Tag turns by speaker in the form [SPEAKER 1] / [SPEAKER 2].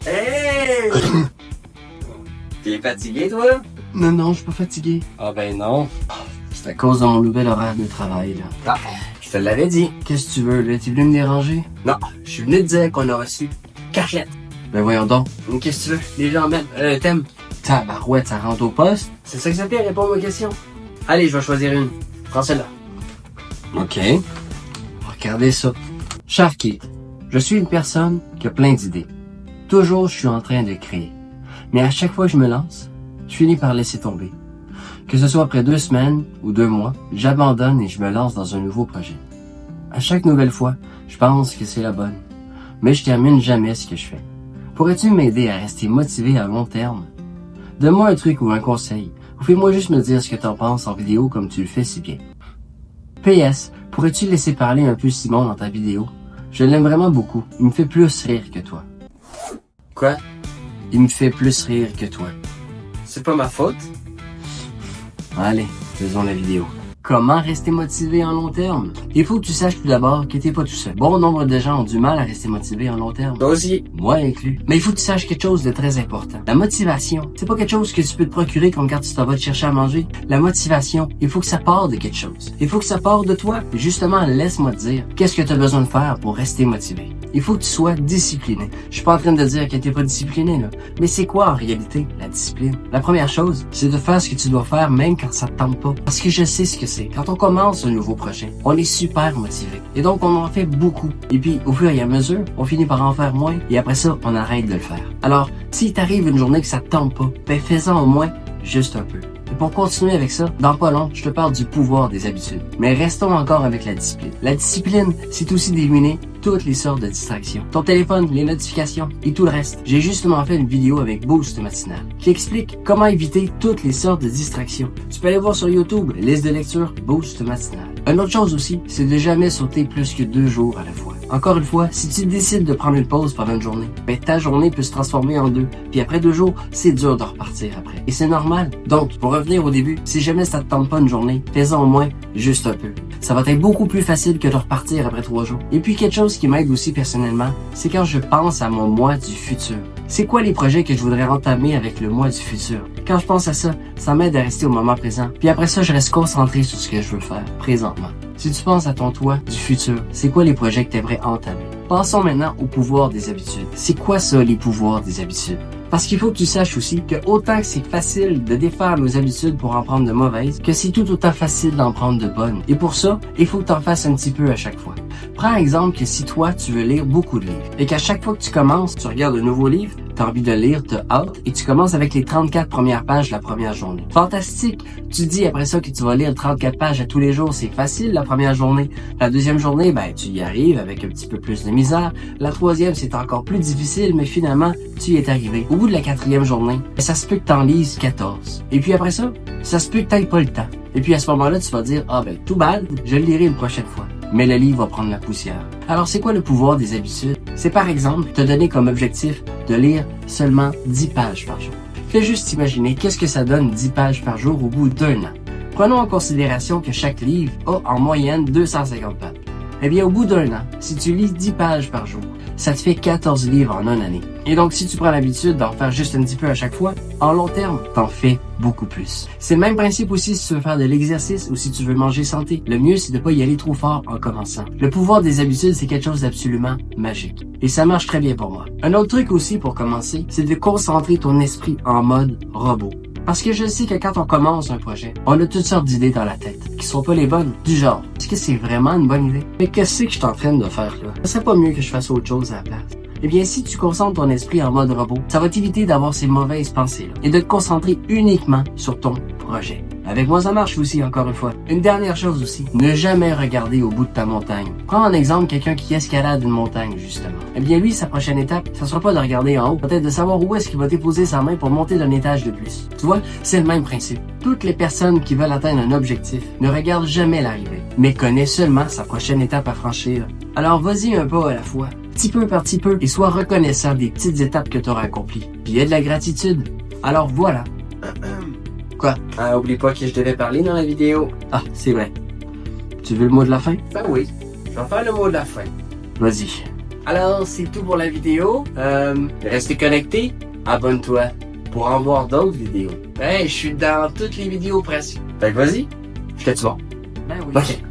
[SPEAKER 1] Hey! T'es fatigué, toi?
[SPEAKER 2] Non, je suis pas fatigué.
[SPEAKER 1] Ah ben non.
[SPEAKER 2] C'est à cause de mon nouvel horaire de travail, là.
[SPEAKER 1] Ah, je te l'avais dit.
[SPEAKER 2] Qu'est-ce que tu veux, là? T'es venu me déranger?
[SPEAKER 1] Non, je suis venu te dire qu'on a reçu cachette.
[SPEAKER 2] Ben voyons donc.
[SPEAKER 1] Qu'est-ce que tu veux? Les gens même, t'aimes.
[SPEAKER 2] Tabarouette, ça rentre au poste?
[SPEAKER 1] C'est ça que ça fait, répondre aux questions. Allez, je vais choisir une. Prends celle-là.
[SPEAKER 2] OK. Regardez ça. Cher Keith, je suis une personne qui a plein d'idées. Toujours, je suis en train de créer. Mais à chaque fois que je me lance, je finis par laisser tomber. Que ce soit après 2 semaines ou 2 mois, j'abandonne et je me lance dans un nouveau projet. À chaque nouvelle fois, je pense que c'est la bonne. Mais je termine jamais ce que je fais. Pourrais-tu m'aider à rester motivé à long terme? Donne-moi un truc ou un conseil, ou fais-moi juste me dire ce que t'en penses en vidéo comme tu le fais si bien. PS, pourrais-tu laisser parler un peu Simon dans ta vidéo? Je l'aime vraiment beaucoup, il me fait plus rire que toi.
[SPEAKER 1] Quoi?
[SPEAKER 2] Il me fait plus rire que toi.
[SPEAKER 1] C'est pas ma faute?
[SPEAKER 2] Allez, faisons la vidéo. Comment rester motivé en long terme? Il faut que tu saches tout d'abord que t'es pas tout seul. Bon nombre de gens ont du mal à rester motivés en long terme.
[SPEAKER 1] Toi aussi.
[SPEAKER 2] Moi inclus. Mais il faut que tu saches quelque chose de très important. La motivation, c'est pas quelque chose que tu peux te procurer comme quand tu t'en vas te chercher à manger. La motivation, il faut que ça parte de quelque chose. Il faut que ça parte de toi. Et justement, laisse-moi te dire, qu'est-ce que tu as besoin de faire pour rester motivé? Il faut que tu sois discipliné. Je suis pas en train de dire que t'es pas discipliné, là. Mais c'est quoi en réalité la discipline? La première chose, c'est de faire ce que tu dois faire même quand ça te tente pas. Parce que je sais ce que c'est. Quand on commence un nouveau projet, on est super motivé. Et donc, on en fait beaucoup. Et puis, au fur et à mesure, on finit par en faire moins. Et après ça, on arrête de le faire. Alors, si t'arrive une journée que ça te tente pas, ben fais-en au moins juste un peu. Et pour continuer avec ça, dans pas long, je te parle du pouvoir des habitudes. Mais restons encore avec la discipline. La discipline, c'est aussi d'éliminer toutes les sortes de distractions. Ton téléphone, les notifications et tout le reste. J'ai justement fait une vidéo avec Boost Matinal qui explique comment éviter toutes les sortes de distractions. Tu peux aller voir sur YouTube, liste de lecture Boost Matinal. Une autre chose aussi, c'est de jamais sauter plus que 2 jours à la fois. Encore une fois, si tu décides de prendre une pause pendant une journée, ben ta journée peut se transformer en 2. Puis après 2 jours, c'est dur de repartir après. Et c'est normal. Donc, pour revenir au début, si jamais ça te tente pas une journée, fais-en au moins juste un peu. Ça va être beaucoup plus facile que de repartir après 3 jours. Et puis quelque chose qui m'aide aussi personnellement, c'est quand je pense à mon moi du futur. C'est quoi les projets que je voudrais entamer avec le moi du futur? Quand je pense à ça, ça m'aide à rester au moment présent. Puis après ça, je reste concentré sur ce que je veux faire présentement. Si tu penses à ton toi du futur, c'est quoi les projets que tu aimerais entamer? Passons maintenant au pouvoir des habitudes. C'est quoi ça, les pouvoirs des habitudes? Parce qu'il faut que tu saches aussi que autant que c'est facile de défaire nos habitudes pour en prendre de mauvaises, que c'est tout autant facile d'en prendre de bonnes. Et pour ça, il faut que tu en fasses un petit peu à chaque fois. Prends exemple que si toi, tu veux lire beaucoup de livres, et qu'à chaque fois que tu commences, tu regardes un nouveau livre, tu as envie de lire, tu as hâte, et tu commences avec les 34 premières pages la première journée. Fantastique! Tu dis après ça que tu vas lire 34 pages à tous les jours, c'est facile la première journée. La deuxième journée, ben tu y arrives avec un petit peu plus de misère. La troisième, c'est encore plus difficile, mais finalement, tu y es arrivé. Au bout de la 4e journée, ça se peut que t'en lises 14. Et puis après ça se peut que t'aies pas le temps. Et puis à ce moment-là, tu vas dire, ah ben tout bad, je le lirai une prochaine fois. Mais le livre va prendre la poussière. Alors c'est quoi le pouvoir des habitudes? C'est par exemple te donner comme objectif de lire seulement 10 pages par jour. Fais juste imaginer qu'est-ce que ça donne 10 pages par jour au bout d'1 an. Prenons en considération que chaque livre a en moyenne 250 pages. Eh bien, au bout d'1 an, si tu lis 10 pages par jour, ça te fait 14 livres en 1 année. Et donc, si tu prends l'habitude d'en faire juste un petit peu à chaque fois, en long terme, t'en fais beaucoup plus. C'est le même principe aussi si tu veux faire de l'exercice ou si tu veux manger santé. Le mieux, c'est de pas y aller trop fort en commençant. Le pouvoir des habitudes, c'est quelque chose d'absolument magique. Et ça marche très bien pour moi. Un autre truc aussi pour commencer, c'est de concentrer ton esprit en mode robot. Parce que je sais que quand on commence un projet, on a toutes sortes d'idées dans la tête, qui sont pas les bonnes, du genre, est-ce que c'est vraiment une bonne idée? Mais qu'est-ce que je suis en train de faire là? Ça serait pas mieux que je fasse autre chose à la place? Eh bien, si tu concentres ton esprit en mode robot, ça va t'éviter d'avoir ces mauvaises pensées-là et de te concentrer uniquement sur ton projet. Avec moi, ça marche aussi, encore une fois. Une dernière chose aussi, ne jamais regarder au bout de ta montagne. Prends en exemple quelqu'un qui escalade une montagne, justement. Eh bien, lui, sa prochaine étape, ça sera pas de regarder en haut, peut-être de savoir où est-ce qu'il va déposer sa main pour monter d'un étage de plus. Tu vois, c'est le même principe. Toutes les personnes qui veulent atteindre un objectif ne regardent jamais l'arrivée, mais connaissent seulement sa prochaine étape à franchir. Alors, vas-y un pas à la fois. Petit peu par petit peu, et sois reconnaissant des petites étapes que tu auras accomplies. Puis il y a de la gratitude. Alors voilà. Quoi?
[SPEAKER 1] Oublie pas que je devais parler dans la vidéo.
[SPEAKER 2] Ah, c'est vrai. Tu veux le mot de la fin?
[SPEAKER 1] Ben oui, je vais faire le mot de la fin.
[SPEAKER 2] Vas-y. Alors, c'est tout pour la vidéo. Restez connectés. Abonne-toi pour en voir d'autres vidéos. Hey, je suis dans toutes les vidéos presque.
[SPEAKER 1] Fait que vas-y.
[SPEAKER 2] J'étais-tu bon?
[SPEAKER 1] Ben oui.
[SPEAKER 2] OK.